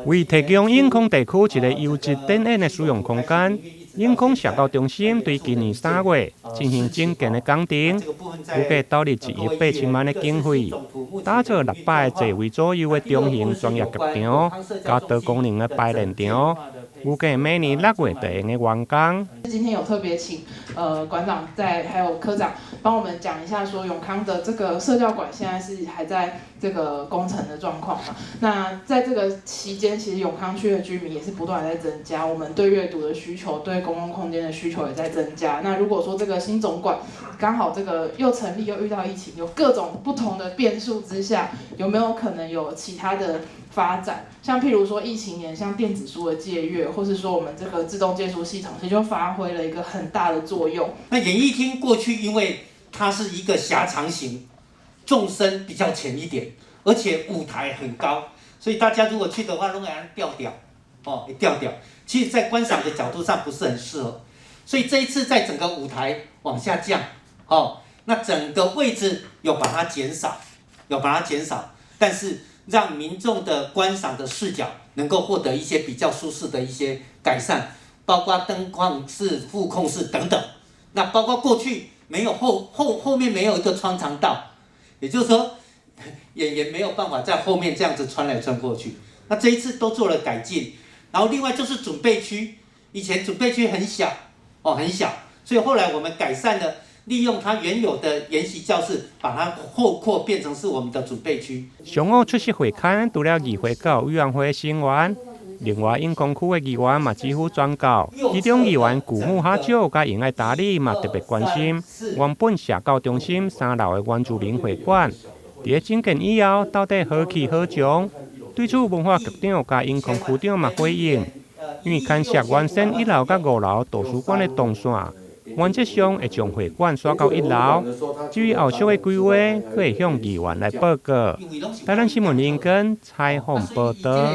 为提供永康地区一个优质展演的使用空间，永康社交中心对今年3月进行整建的工程，估计投入1亿8千万的经费，打造600个座位左右的中型专业剧场，加多功能的排练场。预计每年6月就会完工。今天有特别请馆长还有科长帮我们讲一下，说永康的这个社教馆现在是还在这个工程的状况嘛？那在这个期间，其实永康区的居民也是不断在增加，我们对阅读的需求、对公共空间的需求也在增加。那如果说这个新总馆刚好这个又成立又遇到疫情，有各种不同的变数之下，有没有可能有其他的发展？像譬如说疫情年，像电子书的借阅，或是说我们这个自动借书系统，其实就发挥了一个很大的作用。那演艺厅过去因为它是一个狭长型，纵深比较浅一点，而且舞台很高，所以大家如果去的话，都会吊吊。其实，在观赏的角度上不是很适合，所以这一次在整个舞台往下降，那整个位置有把它减少，但是让民众的观赏的视角能够获得一些比较舒适的一些改善，包括灯光室、副控室等等。那包括过去没有后面没有一个穿肠道，也就是说演员没有办法在后面这样子穿来穿过去。那这一次都做了改进，然后另外就是准备区，以前准备区很小，所以后来我们改善了。利用它原有的研习教室，把它后扩变成是我们的准备区。上午出席会刊，除了议会教委员会成员，另外永康区的议员嘛几乎转告，其中议员古木哈少甲永爱达理嘛特别关心原本社教中心3楼的原住民会馆，在整建以后到底何去何从？对此文化局长甲永康区长嘛回应，因为牵涉原先1楼甲5楼图书馆的动线。原则上会将会馆刷到1楼，至于后续的规划，可会向议员来报告。台南新闻林根采访报道。